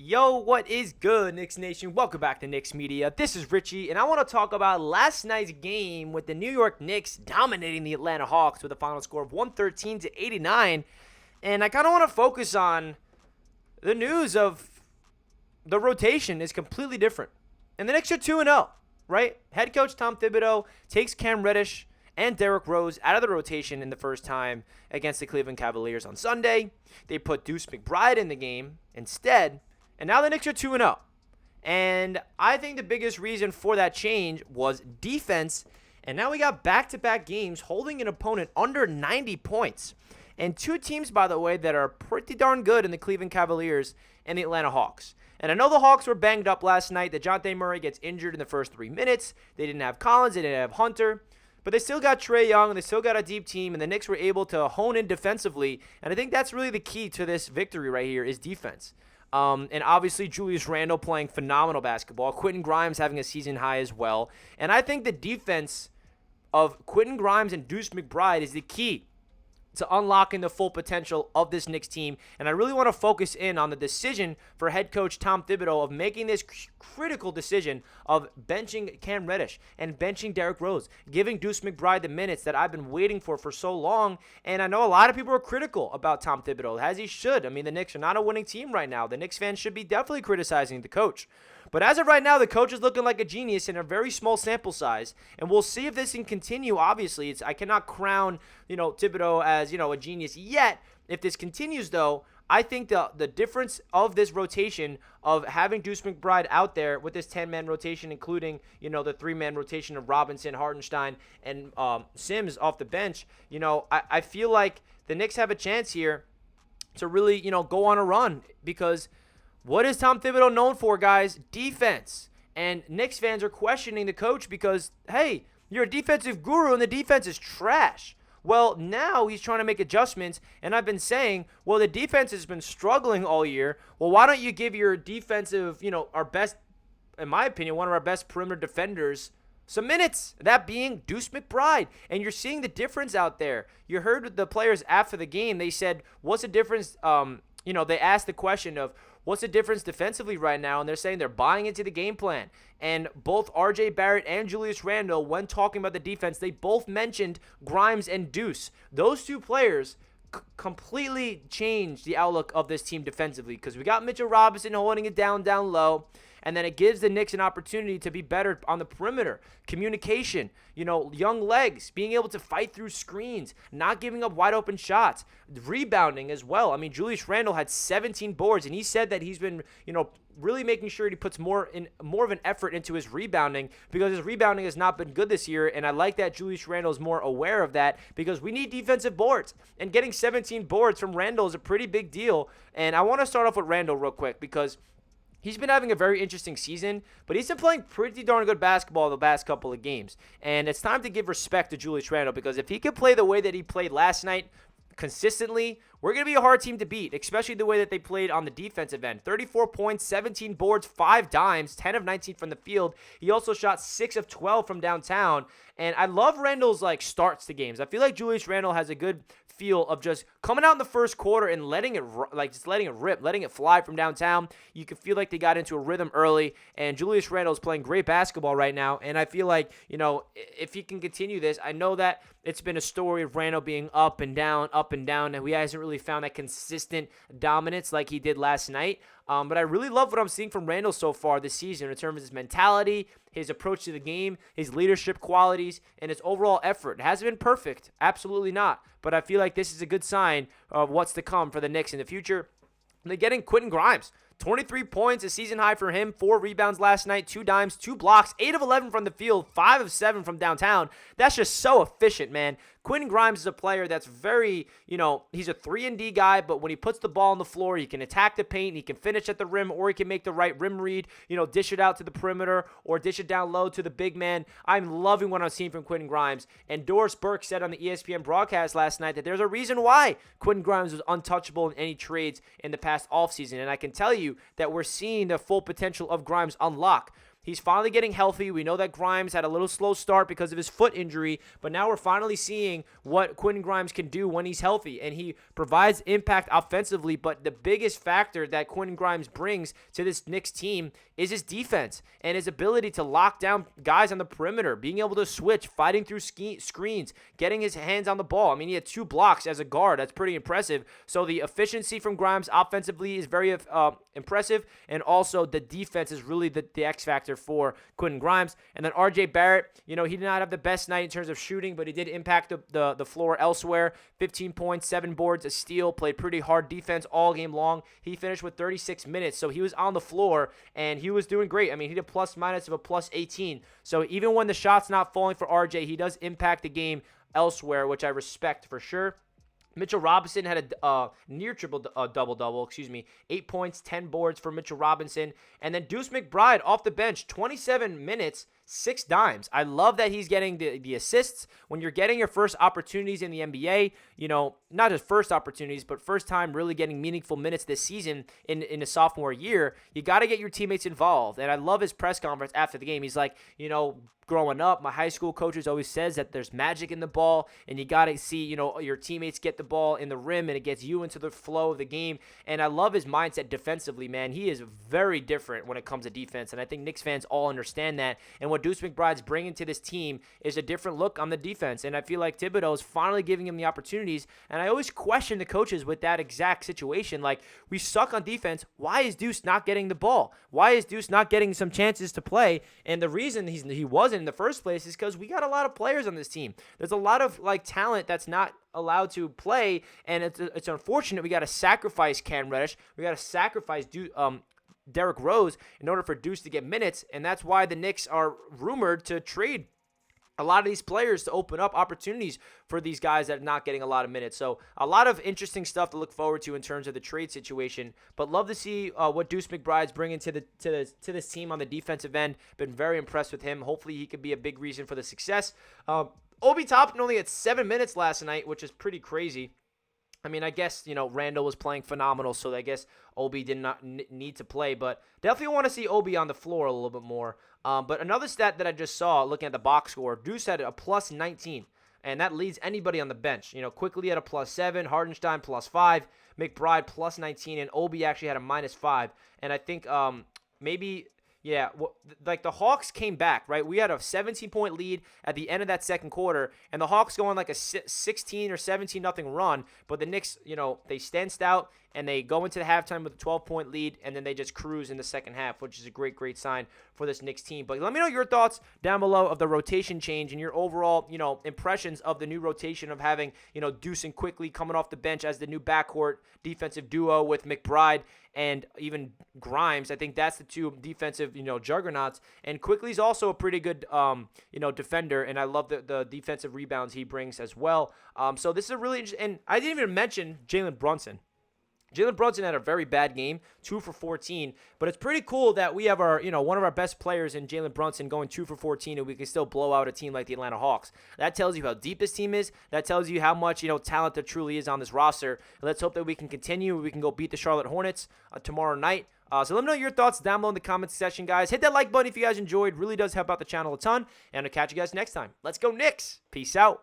Yo, what is good, Knicks Nation? Welcome back to Knicks Media. This is Richie, and I want to talk about last night's game with the New York Knicks dominating the Atlanta Hawks with a final score of 113-89. And I kind of want to focus on the news of the rotation is completely different. And the Knicks are 2-0, right? Head coach Tom Thibodeau takes Cam Reddish and Derrick Rose out of the rotation in the first time against the Cleveland Cavaliers on Sunday. They put Duece McBride in the game instead. And now the Knicks are 2-0. And I think the biggest reason for that change was defense. And now we got back-to-back games holding an opponent under 90 points. And two teams, by the way, that are pretty darn good in the Cleveland Cavaliers and the Atlanta Hawks. And I know the Hawks were banged up last night. DeJounte Murray gets injured in the first 3 minutes. They didn't have Collins. They didn't have Hunter. But they still got Trae Young, and they still got a deep team, and the Knicks were able to hone in defensively. And I think that's really the key to this victory right here is defense. And obviously Julius Randle playing phenomenal basketball. Quentin Grimes having a season high as well. And I think the defense of Quentin Grimes and Deuce McBride is the key to unlocking the full potential of this Knicks team. And I really want to focus in on the decision for head coach Tom Thibodeau of making this critical decision of benching Cam Reddish and benching Derrick Rose, giving Deuce McBride the minutes that I've been waiting for so long. And I know a lot of people are critical about Tom Thibodeau, as he should. I mean, the Knicks are not a winning team right now. The Knicks fans should be definitely criticizing the coach. But as of right now, the coach is looking like a genius in a very small sample size, and we'll see if this can continue. Obviously, I cannot crown, Thibodeau as, a genius yet. If this continues, though, I think the difference of this rotation of having Deuce McBride out there with this 10-man rotation, including, the 3-man rotation of Robinson, Hartenstein, and Sims off the bench, I feel like the Knicks have a chance here to really, go on a run because what is Tom Thibodeau known for, guys? Defense. And Knicks fans are questioning the coach because, hey, you're a defensive guru and the defense is trash. Well, now he's trying to make adjustments, and I've been saying, well, the defense has been struggling all year. Well, why don't you give your defensive, our best, in my opinion, one of our best perimeter defenders some minutes, that being Deuce McBride. And you're seeing the difference out there. You heard the players after the game, they said, what's the difference? They asked the question of, what's the difference defensively right now? And they're saying they're buying into the game plan. And both R.J. Barrett and Julius Randle, when talking about the defense, they both mentioned Grimes and Deuce. Those two players completely changed the outlook of this team defensively because we got Mitchell Robinson holding it down low. And then it gives the Knicks an opportunity to be better on the perimeter. Communication, young legs, being able to fight through screens, not giving up wide open shots, rebounding as well. I mean, Julius Randle had 17 boards, and he said that he's been, really making sure he puts more of an effort into his rebounding because his rebounding has not been good this year. And I like that Julius Randle is more aware of that because we need defensive boards. And getting 17 boards from Randle is a pretty big deal. And I want to start off with Randle real quick because he's been having a very interesting season, but he's been playing pretty darn good basketball the past couple of games. And it's time to give respect to Julius Randle because if he could play the way that he played last night consistently, we're going to be a hard team to beat, especially the way that they played on the defensive end. 34 points, 17 boards, 5 dimes, 10 of 19 from the field. He also shot 6 of 12 from downtown. And I love Randle's starts to games. I feel like Julius Randle has a good feel of just coming out in the first quarter and letting it rip, letting it fly from downtown. You can feel like they got into a rhythm early, and Julius Randle is playing great basketball right now. And I feel like, if he can continue this, I know that it's been a story of Randle being up and down, and he hasn't really found that consistent dominance like he did last night. But I really love what I'm seeing from Randle so far this season in terms of his mentality, his approach to the game, his leadership qualities, and his overall effort. It hasn't been perfect. Absolutely not. But I feel like this is a good sign of what's to come for the Knicks in the future. And they're getting Quentin Grimes. 23 points, a season high for him, 4 rebounds last night, 2 dimes, 2 blocks, 8 of 11 from the field, 5 of 7 from downtown. That's just so efficient, man. Quentin Grimes is a player that's very, he's a 3-and-D guy, but when he puts the ball on the floor, he can attack the paint, he can finish at the rim, or he can make the right rim read, dish it out to the perimeter, or dish it down low to the big man. I'm loving what I'm seeing from Quentin Grimes. And Doris Burke said on the ESPN broadcast last night that there's a reason why Quentin Grimes was untouchable in any trades in the past offseason. And I can tell you that we're seeing the full potential of Grimes unlock. He's finally getting healthy. We know that Grimes had a little slow start because of his foot injury, but now we're finally seeing what Quentin Grimes can do when he's healthy, and he provides impact offensively. But the biggest factor that Quentin Grimes brings to this Knicks team is his defense and his ability to lock down guys on the perimeter, being able to switch, fighting through screens, getting his hands on the ball. I mean, he had 2 blocks as a guard. That's pretty impressive. So the efficiency from Grimes offensively is very impressive, and also the defense is really the X factor for Quentin Grimes. And then RJ Barrett, he did not have the best night in terms of shooting, but he did impact the floor elsewhere. 15 points, 7 boards, a steal, played pretty hard defense all game long. He finished with 36 minutes, so he was on the floor, and he was doing great. I mean, he did plus minus of a plus 18. So even when the shot's not falling for RJ, he does impact the game elsewhere, which I respect for sure. Mitchell Robinson had a near triple double-double, 8 points, 10 boards for Mitchell Robinson. And then Deuce McBride off the bench, 27 minutes, 6 dimes. I love that he's getting the assists. When you're getting your first opportunities in the NBA, not just first opportunities, but first time really getting meaningful minutes this season in a sophomore year, you got to get your teammates involved. And I love his press conference after the game. He's like, growing up, my high school coaches always says that there's magic in the ball, and you got to see, your teammates get the ball in the rim, and it gets you into the flow of the game. And I love his mindset defensively, man. He is very different when it comes to defense, and I think Knicks fans all understand that. And what Duece McBride's bringing to this team is a different look on the defense, and I feel like Thibodeau is finally giving him the opportunities. And I always question the coaches with that exact situation. Like, we suck on defense. Why is Deuce not getting the ball? Why is Deuce not getting some chances to play? And the reason he wasn't in the first place is because we got a lot of players on this team. There's a lot of talent that's not allowed to play, and it's unfortunate. We got to sacrifice Cam Reddish. We got to sacrifice Derrick Rose in order for Deuce to get minutes, and that's why the Knicks are rumored to trade a lot of these players to open up opportunities for these guys that are not getting a lot of minutes. So a lot of interesting stuff to look forward to in terms of the trade situation. But love to see what Duece McBride's bringing to this team on the defensive end. Been very impressed with him. Hopefully he could be a big reason for the success. Obi Toppin only had 7 minutes last night, which is pretty crazy. I mean, I guess, Randall was playing phenomenal, so I guess Obi did not need to play. But definitely want to see Obi on the floor a little bit more. But another stat that I just saw, looking at the box score, Deuce had a plus 19, and that leads anybody on the bench. Quickly had a plus 7, Hardenstein plus 5, McBride plus 19, and Obi actually had a minus 5. And I think the Hawks came back, right? We had a 17-point lead at the end of that second quarter, and the Hawks go on like a 16 or 17-0 run, but the Knicks, they stand stout, and they go into the halftime with a 12-point lead, and then they just cruise in the second half, which is a great, great sign for this Knicks team. But let me know your thoughts down below of the rotation change and your overall, impressions of the new rotation of having, Deuce and Quickly coming off the bench as the new backcourt defensive duo with McBride and even Grimes. I think that's the two defensive, juggernauts. And Quickly's also a pretty good, defender, and I love the defensive rebounds he brings as well. So this is a really interesting, and I didn't even mention Jalen Brunson. Jalen Brunson had a very bad game, 2 for 14, but it's pretty cool that we have our, one of our best players in Jalen Brunson going 2 for 14, and we can still blow out a team like the Atlanta Hawks. That tells you how deep this team is. That tells you how much, talent there truly is on this roster. And let's hope that we can continue. We can go beat the Charlotte Hornets tomorrow night. So let me know your thoughts down below in the comments section, guys. Hit that like button if you guys enjoyed. Really does help out the channel a ton. And I'll catch you guys next time. Let's go Knicks. Peace out.